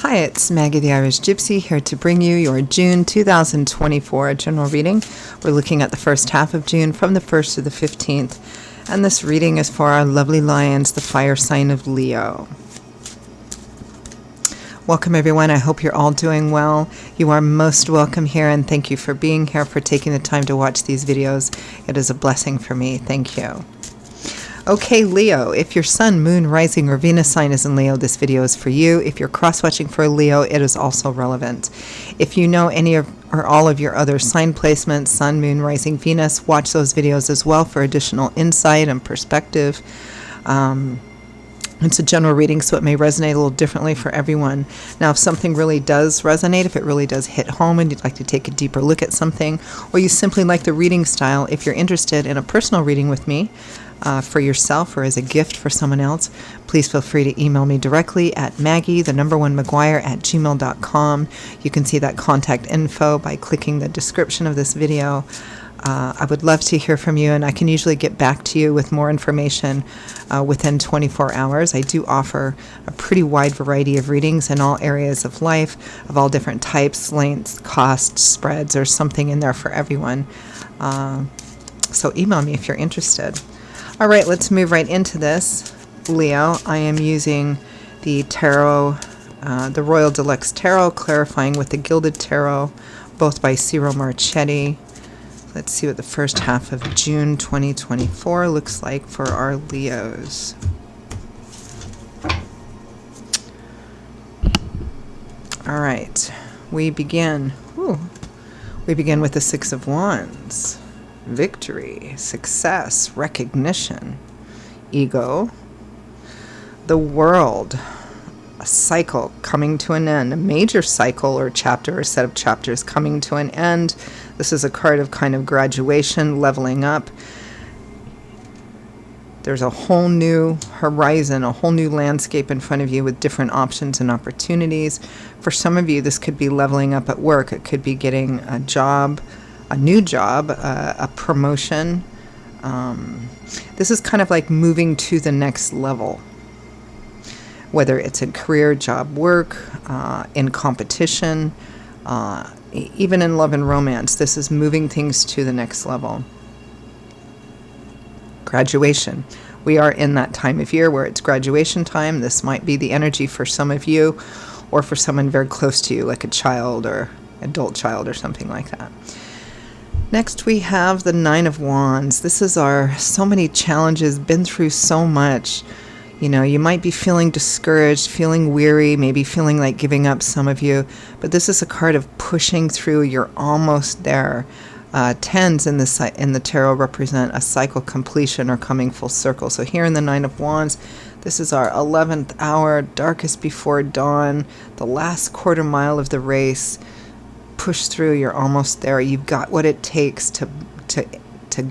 Hi, it's Maggie the Irish Gypsy here to bring you your June 2024 general reading. We're looking at the first half of June from the 1st to the 15th, and this reading is for our lovely lions, the fire sign of Leo. Welcome everyone. I hope you're all doing well. You are most welcome here, and thank you for being here, for taking the time to watch these videos. It is a blessing for me. Thank you. Okay, Leo, if your sun, moon, rising, or Venus sign is in Leo, this video is for you. If you're cross-watching for a Leo, it is also relevant. If you know any of or all of your other sign placements, sun, moon, rising, Venus, watch those videos as well for additional insight and perspective. It's a general reading, so it may resonate a little differently for everyone. Now, if something really does resonate, if it really does hit home and you'd like to take a deeper look at something, or you simply like the reading style, if you're interested in a personal reading with me, for yourself or as a gift for someone else, please feel free to email me directly at maggie1mcguire@gmail.com. You can see that contact info by clicking the description of this video. I would love to hear from you, and I can usually get back to you with more information within 24 hours. I do offer a pretty wide variety of readings in all areas of life, of all different types, lengths, costs, spreads. There's something in there for everyone. So email me if you're interested. All right, let's move right into this. Leo, I am using the tarot, the Royal Deluxe Tarot, clarifying with the Gilded Tarot, both by Ciro Marchetti. Let's see what the first half of June 2024 looks like for our Leos. All right, we begin with the Six of Wands. Victory, success, recognition, ego, the world, a cycle coming to an end, a major cycle or chapter or set of chapters coming to an end. This is a card of kind of graduation, leveling up. There's a whole new horizon, a whole new landscape in front of you with different options and opportunities. For some of you, this could be leveling up at work. It could be getting a job, a new job, a promotion. This is kind of like moving to the next level, whether it's in career, job, work, in competition, even in love and romance. This is moving things to the next level. Graduation. We are in that time of year where it's graduation time. This might be the energy for some of you, or for someone very close to you, like a child or adult child or something like that. Next, we have the Nine of Wands. This is our so many challenges, been through so much. You know, you might be feeling discouraged, feeling weary, maybe feeling like giving up, some of you. But this is a card of pushing through. You're almost there. Tens in the tarot represent a cycle completion or coming full circle. So here in the Nine of Wands, this is our 11th hour, darkest before dawn, the last quarter mile of the race. Push through, you're almost there. You've got what it takes to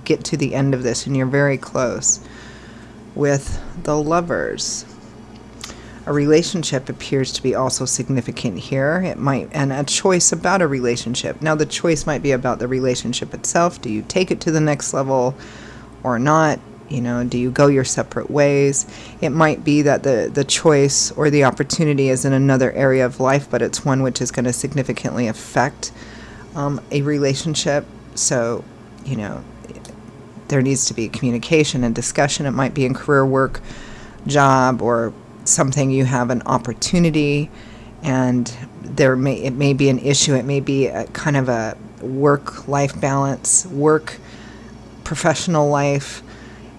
get to the end of this, and you're very close. With the Lovers, a relationship appears to be also significant here. It might, and a choice about a relationship. Now the choice might be about the relationship itself. Do you take it to the next level or not? You know, do you go your separate ways? It might be that the choice or the opportunity is in another area of life, but it's one which is going to significantly affect a relationship. So, you know, there needs to be communication and discussion. It might be in career, work, job, or something you have an opportunity, and it may be an issue. It may be a kind of a work-life balance, work, professional life,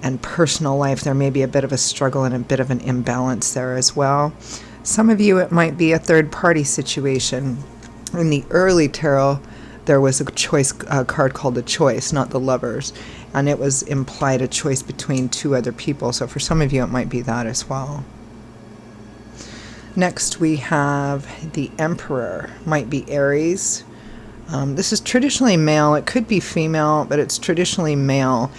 and personal life. There may be a bit of a struggle and a bit of an imbalance there as well. Some of you, it might be a third-party situation. In the early tarot, there was a choice card called the Choice, not the Lovers, and it was implied a choice between two other people. So for some of you, it might be that as well. Next, we have the Emperor. Might be Aries. This is traditionally male. It could be female, but it's traditionally male.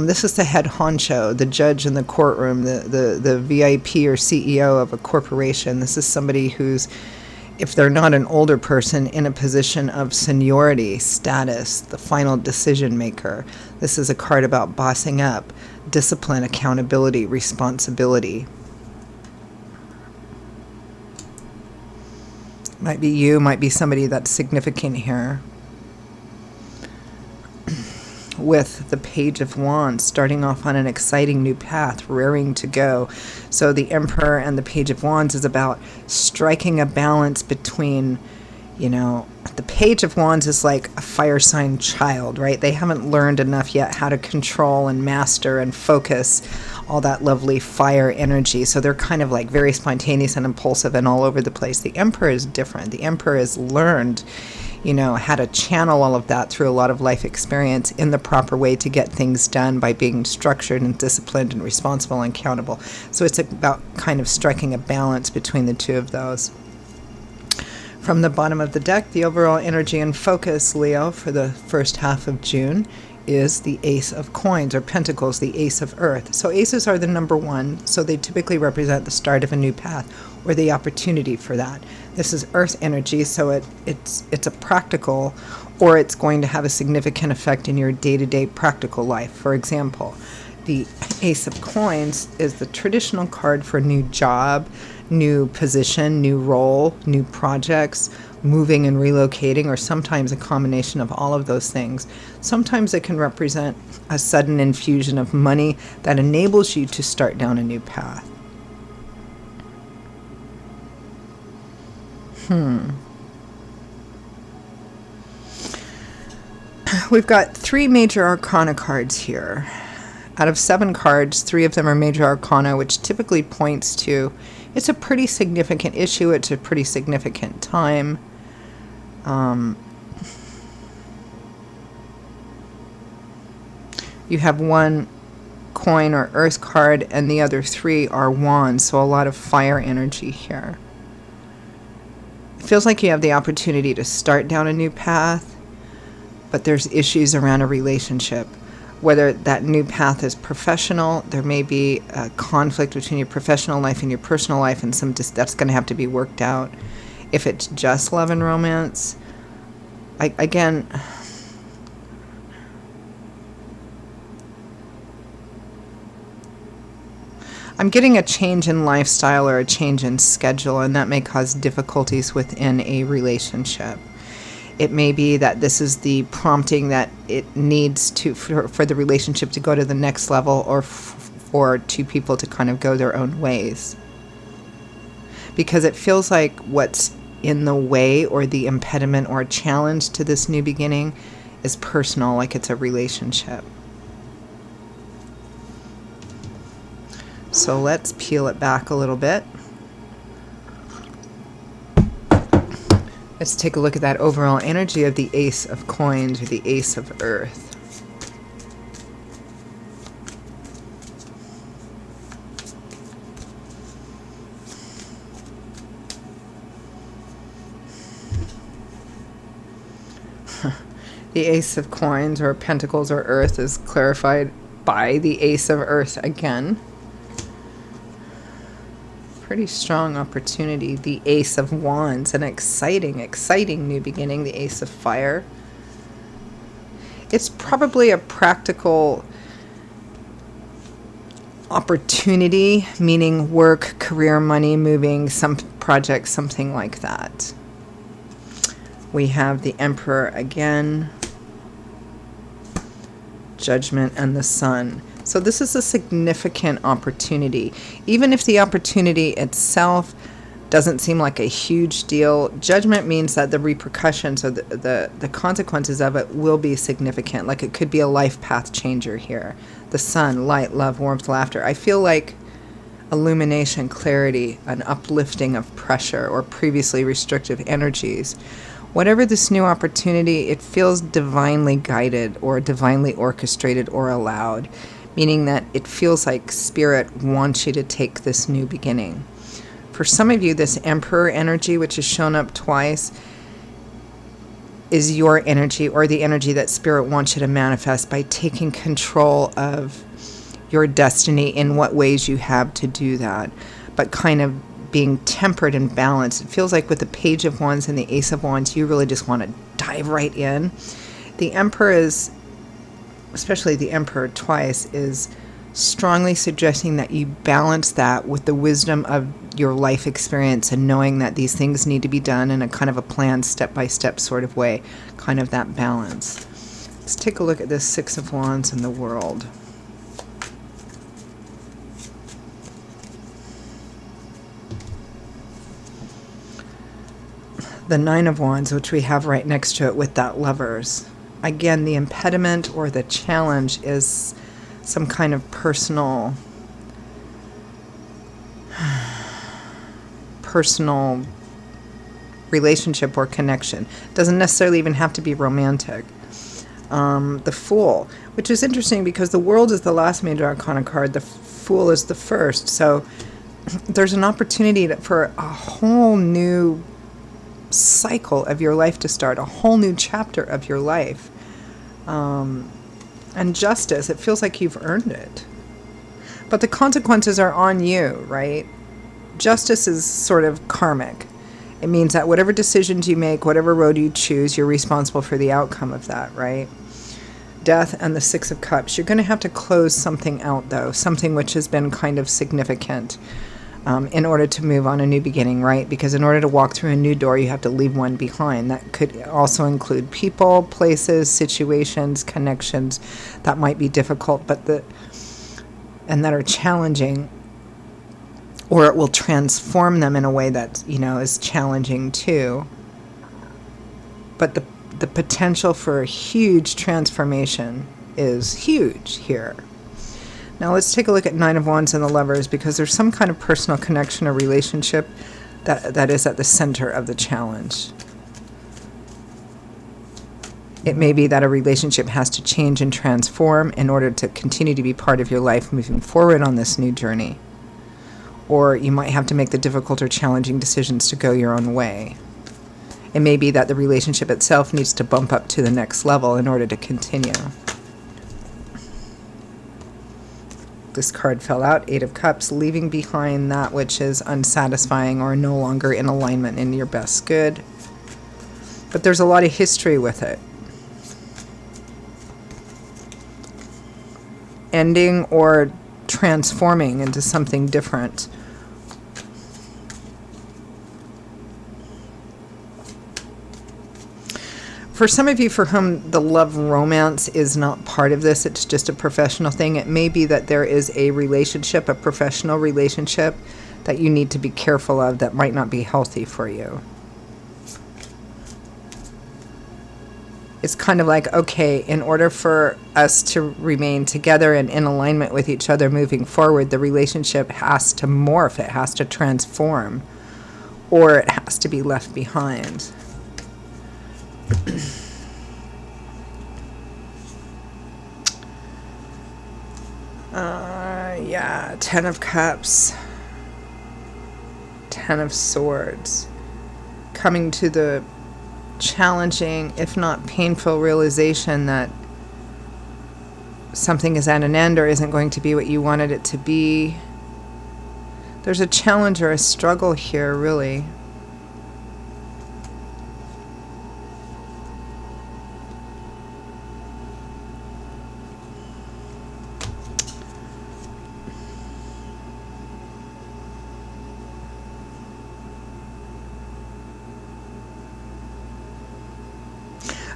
This is the head honcho, the judge in the courtroom, the VIP or CEO of a corporation. This is somebody who's, if they're not an older person, in a position of seniority, status, the final decision maker. This is a card about bossing up, discipline, accountability, responsibility. Might be you, might be somebody that's significant here. With the Page of Wands, starting off on an exciting new path, raring to go. So the Emperor and the Page of Wands is about striking a balance between, you know, the Page of Wands is like a fire sign child, right? They haven't learned enough yet how to control and master and focus all that lovely fire energy. So they're kind of like very spontaneous and impulsive and all over the place. The Emperor is different. The Emperor has learned, you know, how to channel all of that through a lot of life experience in the proper way to get things done by being structured and disciplined and responsible and accountable. So it's about kind of striking a balance between the two of those. From the bottom of the deck, the overall energy and focus, Leo, for the first half of June is the Ace of Coins, or Pentacles, the Ace of Earth. So aces are the number one, so they typically represent the start of a new path or the opportunity for that. This is Earth energy, so it's a practical, or it's going to have a significant effect in your day-to-day practical life. For example, the Ace of Coins is the traditional card for new job, new position, new role, new projects, moving and relocating, or sometimes a combination of all of those things. Sometimes it can represent a sudden infusion of money that enables you to start down a new path. We've got 3 major arcana cards here. Out of 7 cards, 3 of them are major arcana, which typically points to it's a pretty significant issue, it's a pretty significant time. You have 1 coin or earth card, and the other 3 are wands, so a lot of fire energy here. It feels like you have the opportunity to start down a new path, but there's issues around a relationship. Whether that new path is professional, there may be a conflict between your professional life and your personal life, and that's going to have to be worked out. If it's just love and romance, again, I'm getting a change in lifestyle or a change in schedule, and that may cause difficulties within a relationship. It may be that this is the prompting that it needs to for the relationship to go to the next level, or for 2 people to kind of go their own ways. Because it feels like what's in the way or the impediment or challenge to this new beginning is personal, like it's a relationship. So let's peel it back a little bit. Let's take a look at that overall energy of the Ace of Coins, or the Ace of Earth. The Ace of Coins, or Pentacles, or Earth is clarified by the Ace of Earth again. Pretty strong opportunity. The Ace of Wands, an exciting new beginning. The Ace of Fire. It's probably a practical opportunity, meaning work, career, money, moving, some project, something like that. We have the Emperor again, Judgment, and the Sun. So this is a significant opportunity. Even if the opportunity itself doesn't seem like a huge deal, Judgment means that the repercussions or the consequences of it will be significant. Like it could be a life path changer here. The Sun, light, love, warmth, laughter. I feel like illumination, clarity, an uplifting of pressure or previously restrictive energies. Whatever this new opportunity, it feels divinely guided or divinely orchestrated or allowed. Meaning that it feels like Spirit wants you to take this new beginning. For some of you, this Emperor energy, which has shown up twice, is your energy, or the energy that Spirit wants you to manifest by taking control of your destiny in what ways you have to do that, but kind of being tempered and balanced. It feels like with the Page of Wands and the Ace of Wands, you really just want to dive right in. The Emperor is, especially the Emperor twice, is strongly suggesting that you balance that with the wisdom of your life experience and knowing that these things need to be done in a kind of a planned step-by-step sort of way, kind of that balance. Let's take a look at this Six of Wands in the world. The Nine of Wands, which we have right next to it with that Lovers. Again, the impediment or the challenge is some kind of personal relationship or connection. Doesn't necessarily even have to be romantic. The Fool, which is interesting because the World is the last major arcana card. The Fool is the first. So there's an opportunity for a whole new cycle of your life to start, a whole new chapter of your life. And justice, it feels like you've earned it. But the consequences are on you, right? Justice is sort of karmic. It means that whatever decisions you make, whatever road you choose, you're responsible for the outcome of that, right? Death and the Six of Cups. You're going to have to close something out, though, something which has been kind of significant in order to move on a new beginning, right? Because in order to walk through a new door, you have to leave one behind. That could also include people, places, situations, connections that might be difficult, and that are challenging, or it will transform them in a way that, is challenging too. But the potential for a huge transformation is huge here. Now let's take a look at Nine of Wands and the Lovers, because there's some kind of personal connection or relationship that is at the center of the challenge. It may be that a relationship has to change and transform in order to continue to be part of your life moving forward on this new journey. Or you might have to make the difficult or challenging decisions to go your own way. It may be that the relationship itself needs to bump up to the next level in order to continue. This card fell out, Eight of Cups, leaving behind that which is unsatisfying or no longer in alignment in your best good. But there's a lot of history with it. Ending or transforming into something different. For some of you for whom the love romance is not part of this, it's just a professional thing, it may be that there is a relationship, a professional relationship, that you need to be careful of that might not be healthy for you. It's kind of like, okay, in order for us to remain together and in alignment with each other moving forward, the relationship has to morph, it has to transform, or it has to be left behind. Yeah, Ten of Cups, Ten of Swords, coming to the challenging, if not painful, realization that something is at an end or isn't going to be what you wanted it to be. There's a challenge or a struggle here, really.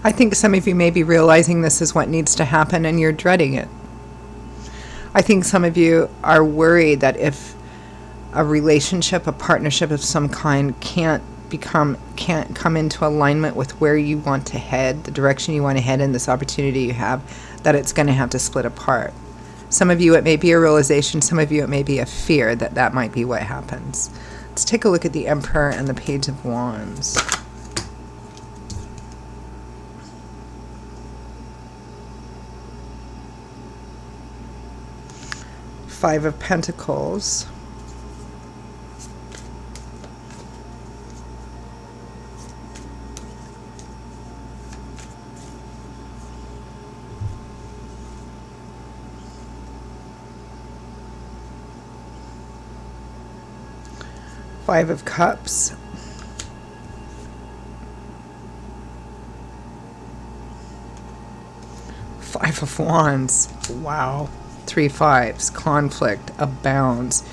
I think some of you may be realizing this is what needs to happen and you're dreading it. I think some of you are worried that if a relationship, a partnership of some kind can't come into alignment with where you want to head, the direction you want to head, and this opportunity you have, that it's going to have to split apart. Some of you it may be a realization, some of you it may be a fear that that might be what happens. Let's take a look at the Emperor and the Page of Wands. Five of Pentacles. Five of Cups. Five of Wands. Wow. 3 5s. Conflict abounds.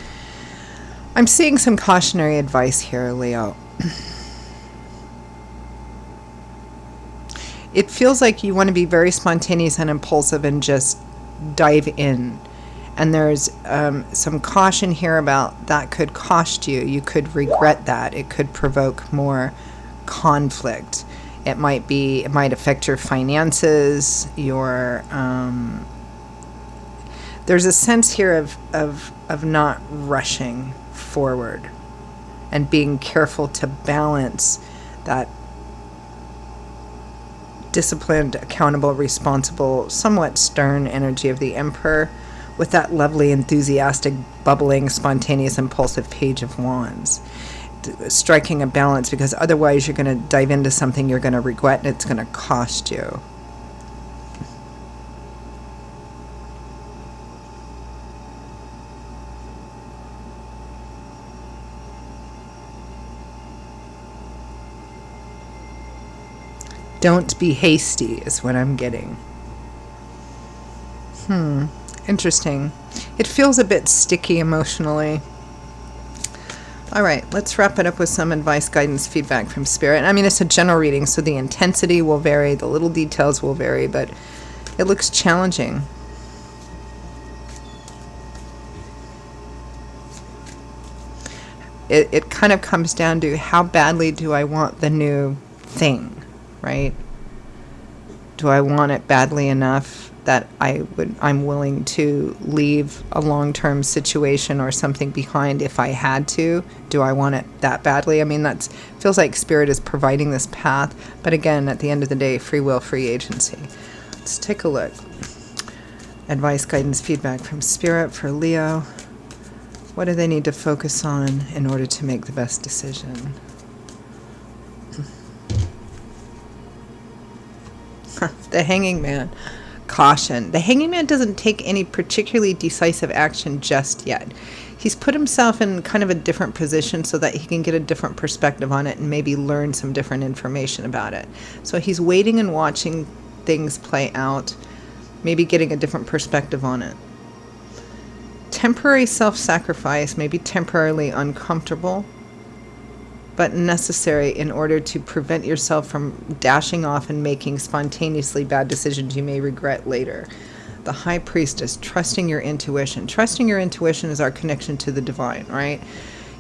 I'm seeing some cautionary advice here, Leo. It feels like you want to be very spontaneous and impulsive and just dive in. And there's some caution here about that could cost you. You could regret that. It could provoke more conflict. It might affect your finances, there's a sense here of not rushing forward and being careful to balance that disciplined, accountable, responsible, somewhat stern energy of the Emperor with that lovely, enthusiastic, bubbling, spontaneous, impulsive Page of Wands. Striking a balance, because otherwise you're going to dive into something you're going to regret and it's going to cost you. Don't be hasty is what I'm getting. Interesting. It feels a bit sticky emotionally. All right, let's wrap it up with some advice, guidance, feedback from Spirit. I mean, it's a general reading, so the intensity will vary, the little details will vary, but it looks challenging. It kind of comes down to how badly do I want the new thing, right? Do I want it badly enough that I'm willing to leave a long-term situation or something behind if I had to? Do I want it that badly? I mean, that feels like Spirit is providing this path, but again, at the end of the day, free will, free agency. Let's take a look. Advice, guidance, feedback from Spirit for Leo. What do they need to focus on in order to make the best decision? The Hanging Man. Caution. The Hanging Man doesn't take any particularly decisive action just yet. He's put himself in kind of a different position so that he can get a different perspective on it and maybe learn some different information about it. So he's waiting and watching things play out, maybe getting a different perspective on it. Temporary self-sacrifice may be temporarily uncomfortable, but necessary in order to prevent yourself from dashing off and making spontaneously bad decisions you may regret later. The High Priestess, trusting your intuition. Trusting your intuition is our connection to the divine, right?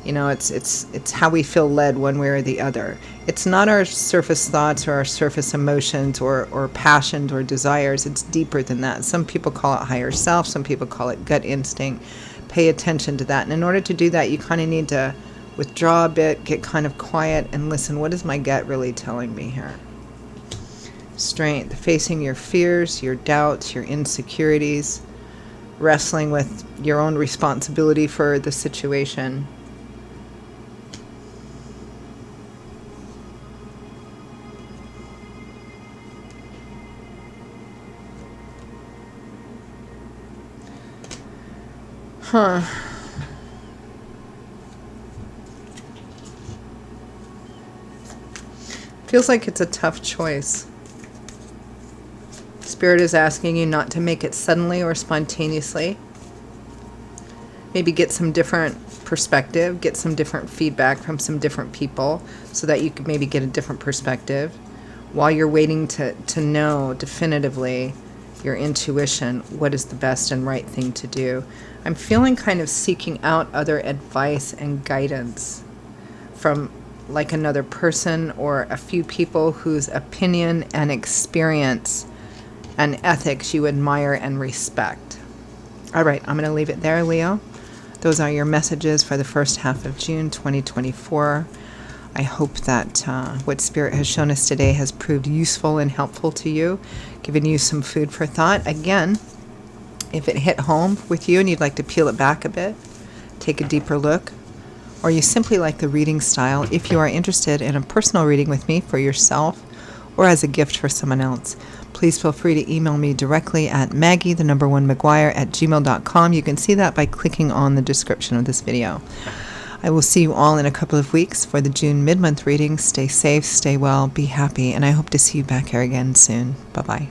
You know, it's how we feel led one way or the other. It's not our surface thoughts or our surface emotions or passions or desires. It's deeper than that. Some people call it higher self. Some people call it gut instinct. Pay attention to that. And in order to do that, you kind of need to withdraw a bit, get kind of quiet, and listen. What is my gut really telling me here? Strength, facing your fears, your doubts, your insecurities, wrestling with your own responsibility for the situation. Feels like it's a tough choice. Spirit is asking you not to make it suddenly or spontaneously. Maybe get some different perspective, get some different feedback from some different people so that you could maybe get a different perspective while you're waiting to know definitively your intuition, what is the best and right thing to do. I'm feeling kind of seeking out other advice and guidance from like another person or a few people whose opinion and experience and ethics you admire and respect. All right, I'm going to leave it there, Leo. Those are your messages for the first half of June 2024. I hope that what Spirit has shown us today has proved useful and helpful to you, given you some food for thought. Again, if it hit home with you and you'd like to peel it back a bit, take a deeper look, or you simply like the reading style, if you are interested in a personal reading with me for yourself or as a gift for someone else, please feel free to email me directly at Maggie1McGuire@gmail.com. You can see that by clicking on the description of this video. I will see you all in a couple of weeks for the June mid-month reading. Stay safe, stay well, be happy, and I hope to see you back here again soon. Bye-bye.